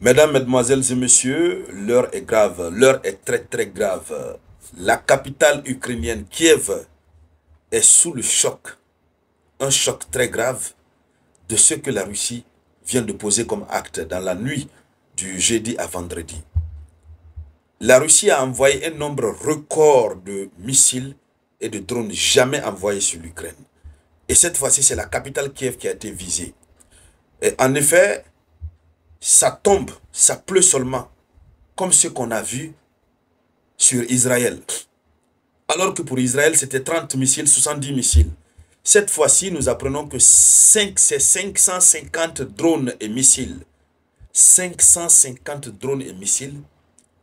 Mesdames, Mesdemoiselles et Messieurs, l'heure est grave, l'heure est très très grave. La capitale ukrainienne, Kiev, est sous le choc, un choc très grave de ce que la Russie vient de poser comme acte dans la nuit du jeudi à vendredi. La Russie a envoyé un nombre record de missiles et de drones jamais envoyés sur l'Ukraine. Et cette fois-ci, c'est la capitale Kiev qui a été visée. Et en effet, ça tombe, ça pleut seulement, comme ce qu'on a vu sur Israël. Alors que pour Israël, c'était 30 missiles, 70 missiles. Cette fois-ci, nous apprenons que c'est 550 drones et missiles. 550 drones et missiles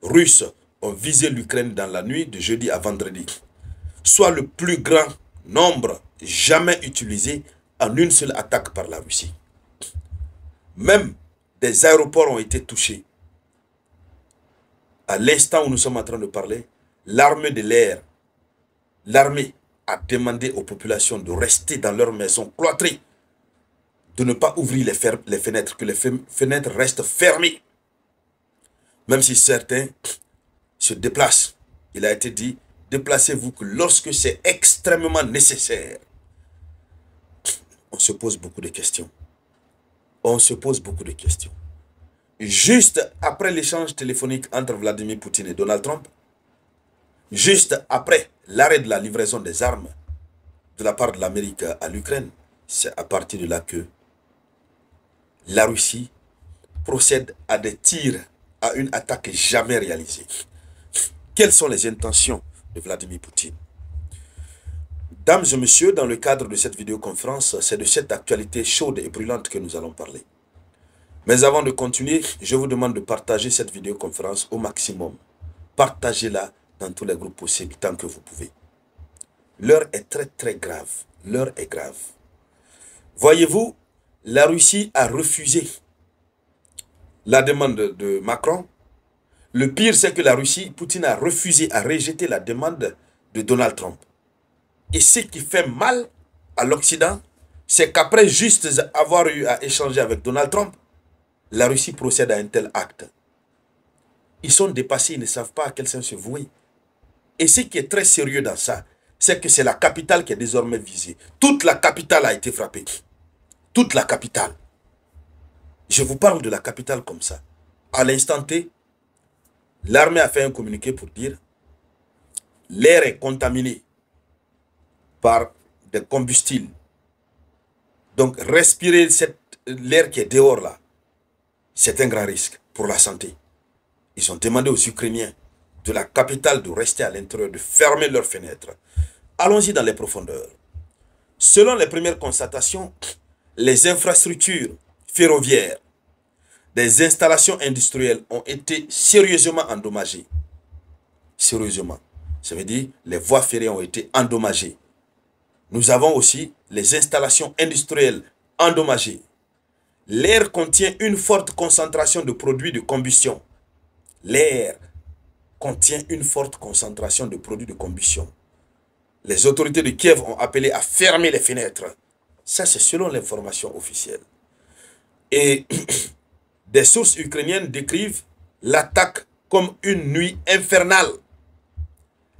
russes ont visé l'Ukraine dans la nuit de jeudi à vendredi. Soit le plus grand nombre jamais utilisé en une seule attaque par la Russie. Même des aéroports ont été touchés. À l'instant où nous sommes en train de parler, l'armée de l'air, l'armée a demandé aux populations de rester dans leurs maisons cloîtrées, de ne pas ouvrir les fenêtres, que les fenêtres restent fermées. Même si certains se déplacent, il a été dit, déplacez-vous que lorsque c'est extrêmement nécessaire. On se pose beaucoup de questions. On se pose beaucoup de questions. Juste après l'échange téléphonique entre Vladimir Poutine et Donald Trump, juste après l'arrêt de la livraison des armes de la part de l'Amérique à l'Ukraine, c'est à partir de là que la Russie procède à des tirs, à une attaque jamais réalisée. Quelles sont les intentions de Vladimir Poutine? Dames et messieurs, dans le cadre de cette vidéoconférence, c'est de cette actualité chaude et brûlante que nous allons parler. Mais avant de continuer, je vous demande de partager cette vidéoconférence au maximum. Partagez-la dans tous les groupes possibles tant que vous pouvez. L'heure est très très grave. L'heure est grave. Voyez-vous, la Russie a refusé la demande de Macron. Le pire, c'est que la Russie, Poutine a refusé, a rejeté la demande de Donald Trump. Et ce qui fait mal à l'Occident, c'est qu'après juste avoir eu à échanger avec Donald Trump, la Russie procède à un tel acte. Ils sont dépassés, ils ne savent pas à quel sens se vouer. Et ce qui est très sérieux dans ça, c'est que c'est la capitale qui est désormais visée. Toute la capitale a été frappée. Toute la capitale. Je vous parle de la capitale comme ça. À l'instant T, l'armée a fait un communiqué pour dire l'air est contaminé par des combustibles. Donc respirer l'air qui est dehors là, c'est un grand risque pour la santé. Ils ont demandé aux Ukrainiens de la capitale de rester à l'intérieur, de fermer leurs fenêtres. Allons-y dans les profondeurs. Selon les premières constatations, les infrastructures ferroviaires, des installations industrielles ont été sérieusement endommagées. Sérieusement. Ça veut dire les voies ferrées ont été endommagées. Nous avons aussi les installations industrielles endommagées. L'air contient une forte concentration de produits de combustion. L'air contient une forte concentration de produits de combustion. Les autorités de Kiev ont appelé à fermer les fenêtres. Ça, c'est selon l'information officielle. Et des sources ukrainiennes décrivent l'attaque comme une nuit infernale.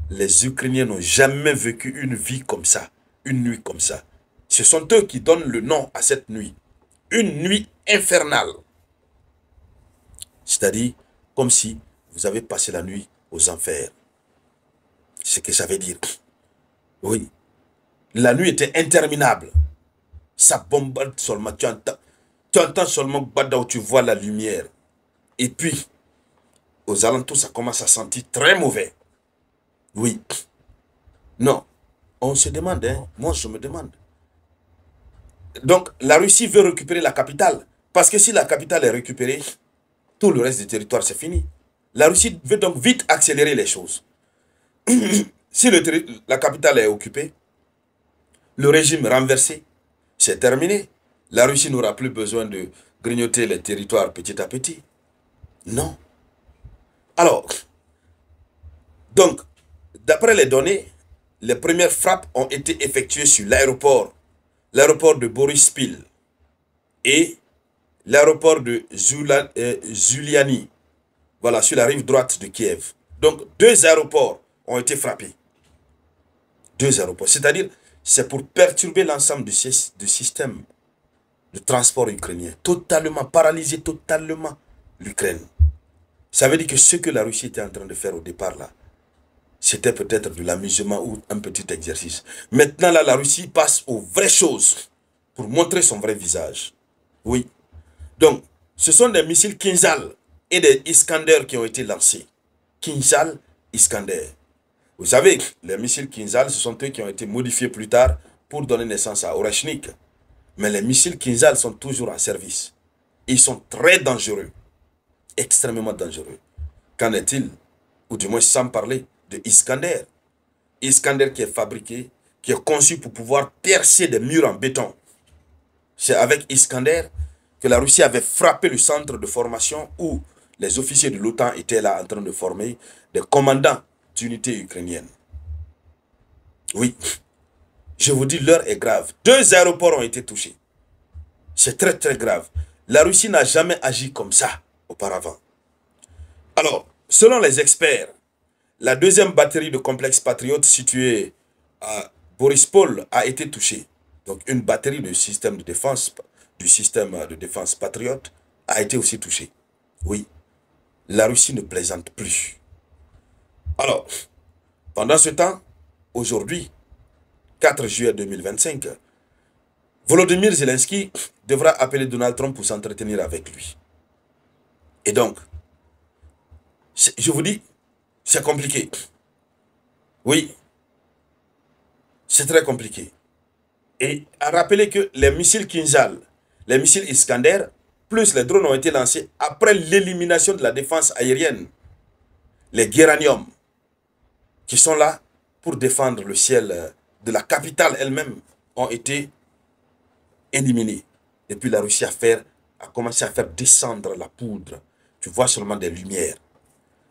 Les Ukrainiens n'ont jamais vécu une vie comme ça, une nuit comme ça. Ce sont eux qui donnent le nom à cette nuit. Une nuit infernale. C'est-à-dire comme si vous avez passé la nuit aux enfers. C'est ce que ça veut dire. Oui. La nuit était interminable. Ça bombarde seulement. Tu entends seulement Bada où tu vois la lumière. Et puis, aux alentours, ça commence à sentir très mauvais. Oui. Non. On se demande, hein. Moi, je me demande. Donc, la Russie veut récupérer la capitale. Parce que si la capitale est récupérée, tout le reste du territoire, c'est fini. La Russie veut donc vite accélérer les choses. Si la capitale est occupée, le régime renversé, c'est terminé. La Russie n'aura plus besoin de grignoter les territoires petit à petit. Non. Alors, donc, d'après les données, les premières frappes ont été effectuées sur l'aéroport de Boryspil et l'aéroport de Zuliani, voilà, sur la rive droite de Kiev. Donc, 2 aéroports ont été frappés. 2 aéroports. C'est-à-dire, c'est pour perturber l'ensemble du système de transport ukrainien. Totalement, paralyser totalement l'Ukraine. Ça veut dire que ce que la Russie était en train de faire au départ, là, c'était peut-être de l'amusement ou un petit exercice. Maintenant, là, la Russie passe aux vraies choses pour montrer son vrai visage. Oui. Donc, ce sont des missiles Kinzhal et des Iskander qui ont été lancés. Kinzhal, Iskander. Vous savez, les missiles Kinzhal, ce sont eux qui ont été modifiés plus tard pour donner naissance à Oreshnik. Mais les missiles Kinzhal sont toujours en service. Ils sont très dangereux. Extrêmement dangereux. Qu'en est-il? Ou du moins sans parler de Iskander. Iskander qui est fabriqué, qui est conçu pour pouvoir percer des murs en béton. C'est avec Iskander que la Russie avait frappé le centre de formation où les officiers de l'OTAN étaient là en train de former des commandants d'unités ukrainiennes. Oui, je vous dis, l'heure est grave. 2 aéroports ont été touchés. C'est très très grave. La Russie n'a jamais agi comme ça auparavant. Alors, selon les experts, la deuxième batterie de complexes patriotes située à Borispol a été touchée. Donc une batterie du système de défense patriote a été aussi touchée. Oui, la Russie ne plaisante plus. Alors, pendant ce temps, aujourd'hui, 4 juillet 2025, Volodymyr Zelensky devra appeler Donald Trump pour s'entretenir avec lui. Et donc, je vous dis, c'est compliqué. Oui, c'est très compliqué. Et à rappeler que les missiles Kinzhal, les missiles Iskander, plus les drones ont été lancés après l'élimination de la défense aérienne. Les Guéranium, qui sont là pour défendre le ciel de la capitale elle-même, ont été éliminés. Et puis la Russie a commencé à faire descendre la poudre. Tu vois seulement des lumières.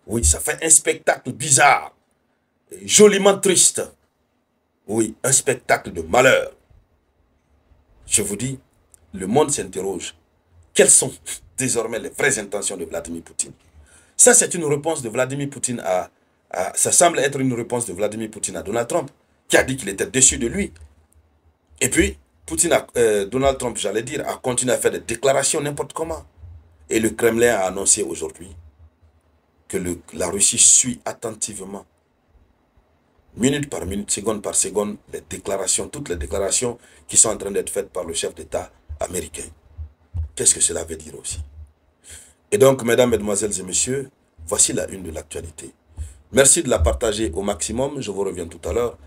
Oui, ça fait un spectacle bizarre, joliment triste. Oui, un spectacle de malheur. Je vous dis, le monde s'interroge. Quelles sont désormais les vraies intentions de Vladimir Poutine? Ça, c'est une réponse de Vladimir Poutine ça semble être une réponse de Vladimir Poutine à Donald Trump, qui a dit qu'il était déçu de lui. Et puis, Donald Trump, j'allais dire, a continué à faire des déclarations n'importe comment. Et le Kremlin a annoncé aujourd'hui que la Russie suit attentivement, minute par minute, seconde par seconde, toutes les déclarations qui sont en train d'être faites par le chef d'État américain. Qu'est-ce que cela veut dire aussi? Et donc, mesdames, mesdemoiselles et messieurs, voici la une de l'actualité. Merci de la partager au maximum. Je vous reviens tout à l'heure